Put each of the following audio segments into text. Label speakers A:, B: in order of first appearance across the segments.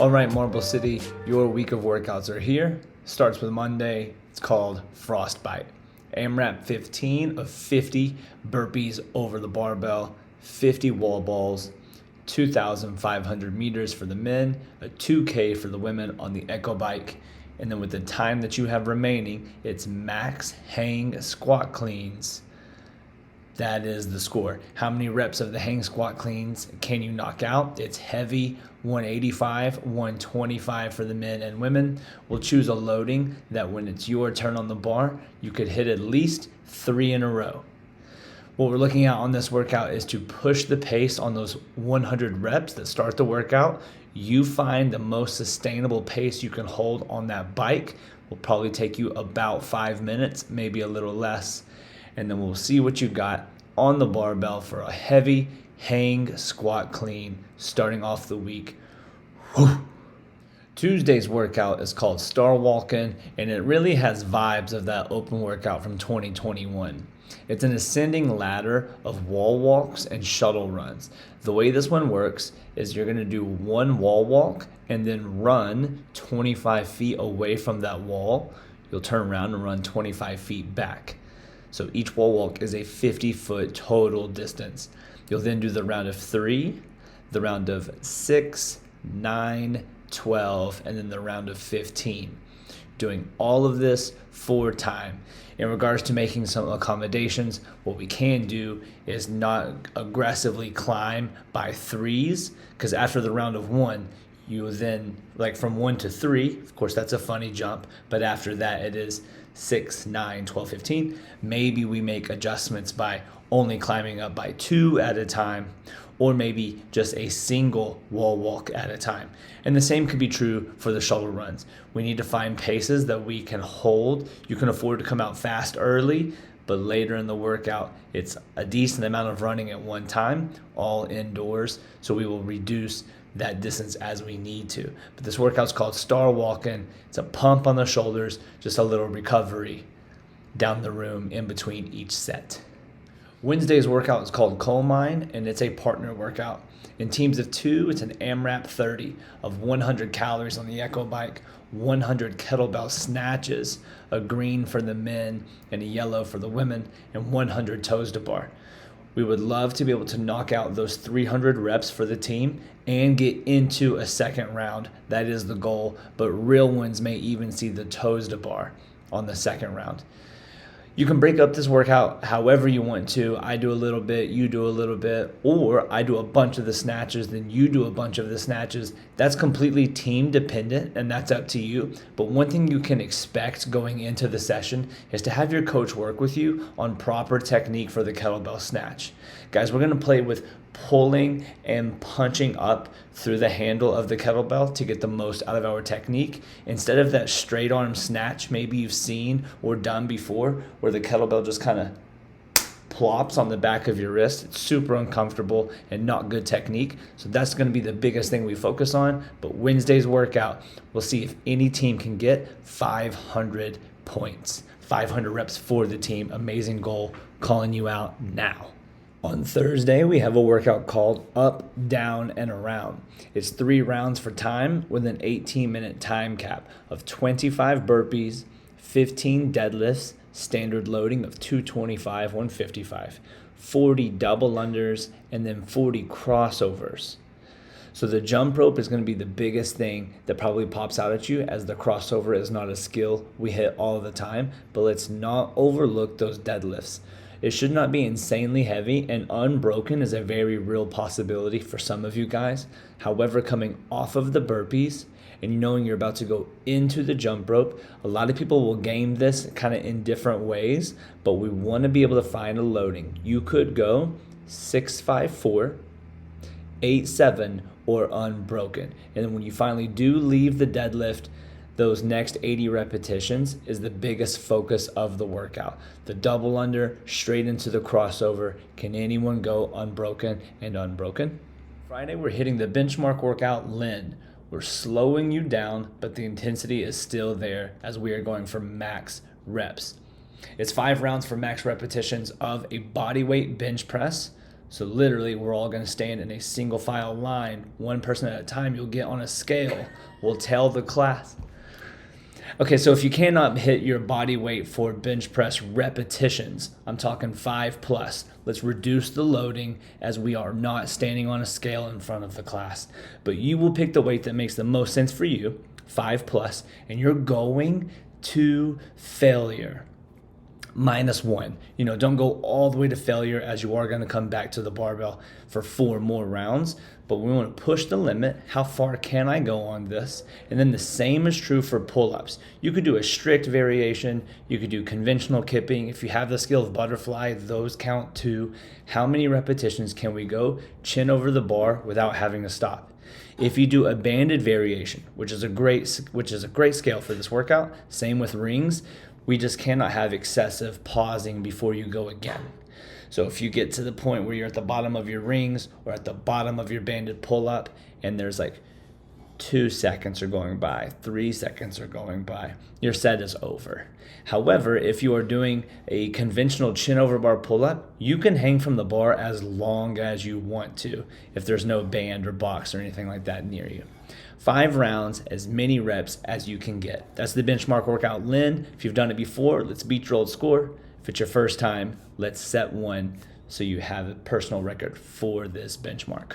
A: All right, Marble City, your week of workouts are here. Starts with Monday. It's called Frostbite. AMRAP 15 of 50 burpees over the barbell, 50 wall balls, 2,500 meters for the men, a 2K for the women on the Echo Bike. And then with the time that you have remaining, it's max hang squat cleans. That is the score. How many reps of the hang squat cleans can you knock out? It's heavy, 185, 125 for the men and women. We'll choose a loading that when it's your turn on the bar, you could hit at least 3 in a row. What we're looking at on this workout is to push the pace on those 100 reps that start the workout. You find the most sustainable pace you can hold on that bike. Will probably take you about 5 minutes, maybe a little less. And then we'll see what you got on the barbell for a heavy hang squat clean starting off the week. Whew. Tuesday's workout is called Star Walking, and it really has vibes of that open workout from 2021. It's an ascending ladder of wall walks and shuttle runs. The way this one works is you're going to do one wall walk and then run 25 feet away from that wall. You'll turn around and run 25 feet back. So each wall walk is a 50-foot total distance. You'll then do the round of 3, the round of 6, 9, 12, and then the round of 15. Doing all of this 4 times. In regards to making some accommodations, what we can do is not aggressively climb by 3s, because after the round of 1, you then, like from 1 to 3, of course that's a funny jump, but after that it is 6, 9, 12, 15. Maybe we make adjustments by only climbing up by 2 at a time, or maybe just a single wall walk at a time. And the same could be true for the shuttle runs. We need to find paces that we can hold. You can afford to come out fast early, but later in the workout, it's a decent amount of running at one time, all indoors, so we will reduce that distance as we need to. But this workout's called Star Walking. It's a pump on the shoulders, just a little recovery down the room in between each set. Wednesday's workout is called Coal Mine, and it's a partner workout. In teams of 2, it's an AMRAP 30 of 100 calories on the Echo Bike, 100 kettlebell snatches, a green for the men and a yellow for the women, and 100 toes to bar. We would love to be able to knock out those 300 reps for the team and get into a second round. That is the goal, but real ones may even see the toes to bar on the second round. You can break up this workout however you want to. I do a little bit, you do a little bit, or I do a bunch of the snatches, then you do a bunch of the snatches. That's completely team dependent, and that's up to you. But one thing you can expect going into the session is to have your coach work with you on proper technique for the kettlebell snatch. Guys, we're going to play with pulling and punching up through the handle of the kettlebell to get the most out of our technique. Instead of that straight arm snatch maybe you've seen or done before, where the kettlebell just kind of plops on the back of your wrist. It's super uncomfortable and not good technique. So that's going to be the biggest thing we focus on. But Wednesday's workout, we'll see if any team can get 500 points. 500 reps for the team. Amazing goal. Calling you out now. On Thursday, we have a workout called Up, Down, and Around. It's 3 rounds for time with an 18-minute time cap of 25 burpees, 15 deadlifts, standard loading of 225, 155, 40 double unders, and then 40 crossovers. So the jump rope is going to be the biggest thing that probably pops out at you, as the crossover is not a skill we hit all the time, but let's not overlook those deadlifts. It should not be insanely heavy, and unbroken is a very real possibility for some of you guys. However, coming off of the burpees and knowing you're about to go into the jump rope, a lot of people will game this kind of in different ways, but we want to be able to find a loading. You could go 6-5-4, 8-7, or unbroken. And then when you finally do leave the deadlift, those next 80 repetitions is the biggest focus of the workout. The double under, straight into the crossover. Can anyone go unbroken and unbroken? Friday, we're hitting the benchmark workout, Lin. We're slowing you down, but the intensity is still there as we are going for max reps. It's 5 rounds for max repetitions of a bodyweight bench press, So literally, we're all going to stand in a single file line, one person at a time. You'll get on a scale. We'll tell the class. Okay, so if you cannot hit your body weight for bench press repetitions, I'm talking 5+. Let's reduce the loading as we are not standing on a scale in front of the class. But you will pick the weight that makes the most sense for you, 5+, and you're going to failure. -1. Don't go all the way to failure, as you are going to come back to the barbell for 4 more rounds. But we want to push the limit. How far can I go on this? And then the same is true for pull-ups. You could do a strict variation. You could do conventional kipping. If you have the skill of butterfly, those count too. How many repetitions can we go chin over the bar without having to stop? If you do a banded variation, which is a great scale for this workout, same with rings, we just cannot have excessive pausing before you go again. So if you get to the point where you're at the bottom of your rings or at the bottom of your banded pull-up and there's like 2 seconds are going by, 3 seconds are going by, your set is over. However, if you are doing a conventional chin over bar pull-up, you can hang from the bar as long as you want to if there's no band or box or anything like that near you. 5 rounds, as many reps as you can get. That's the benchmark workout, Lynn. If you've done it before, let's beat your old score. If it's your first time, let's set one so you have a personal record for this benchmark.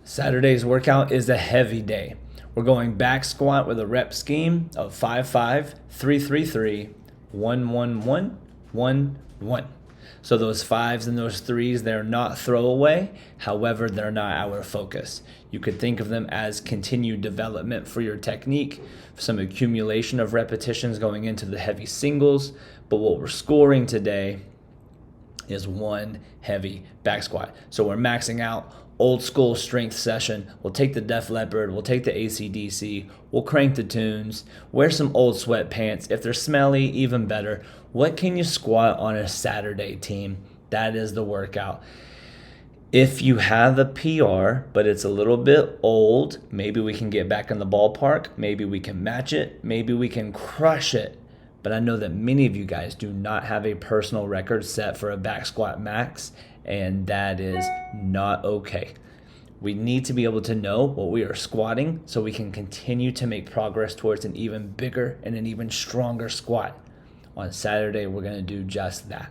A: Saturday's workout is a heavy day. We're going back squat with a rep scheme of 5-5, 3-3-3, 1-1-1, 1-1. So those 5s and those 3s, they're not throwaway. However, they're not our focus. You could think of them as continued development for your technique, some accumulation of repetitions going into the heavy singles. But what we're scoring today is 1 heavy back squat. So we're maxing out old school strength session. We'll take the Def Leppard, we'll take the AC/DC, we'll crank the tunes, wear some old sweatpants. If they're smelly, even better. What can you squat on a Saturday, team? That is the workout. If you have a PR, but it's a little bit old, maybe we can get back in the ballpark. Maybe we can match it. Maybe we can crush it. But I know that many of you guys do not have a personal record set for a back squat max, and that is not okay. We need to be able to know what we are squatting so we can continue to make progress towards an even bigger and an even stronger squat. On Saturday, we're going to do just that.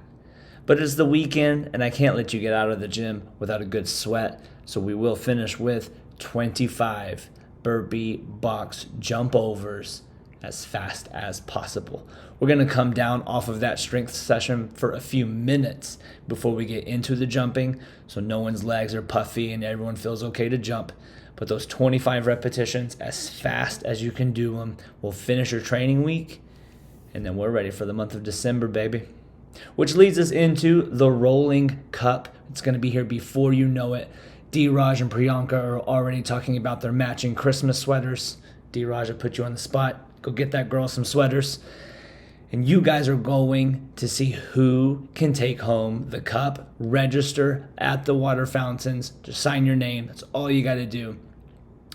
A: But it's the weekend, and I can't let you get out of the gym without a good sweat, so we will finish with 25 burpee box jump overs as fast as possible. We're going to come down off of that strength session for a few minutes before we get into the jumping, so no one's legs are puffy and everyone feels okay to jump. But those 25 repetitions, as fast as you can do them, will finish your training week, and then we're ready for the month of December, baby. Which leads us into the Rolling Cup. It's going to be here before you know it. D-Raj and Priyanka are already talking about their matching Christmas sweaters. D-Raj, I put you on the spot. Go get that girl some sweaters. And you guys are going to see who can take home the cup. Register at the water fountains. Just sign your name. That's all you got to do.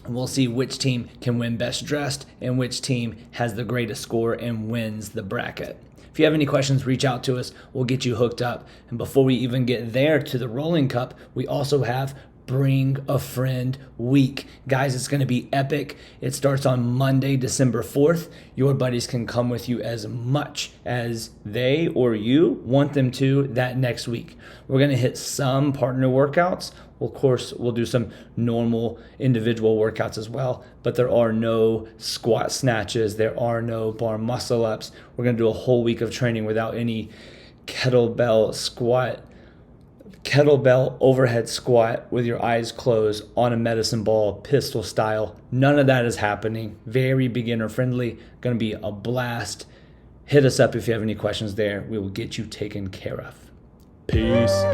A: And we'll see which team can win best dressed and which team has the greatest score and wins the bracket. If you have any questions, reach out to us. We'll get you hooked up. And before we even get there to the Rolling Cup, we also have Bring a Friend Week. Guys, it's going to be epic. It starts on Monday, December 4th. Your buddies can come with you as much as they or you want them to that next week. We're going to hit some partner workouts. Well, of course, we'll do some normal individual workouts as well, but there are no squat snatches. There are no bar muscle ups. We're going to do a whole week of training without any kettlebell overhead squat with your eyes closed on a medicine ball, pistol style. None of that is happening. Very beginner friendly. Going to be a blast. Hit us up if you have any questions there. We will get you taken care of. Peace.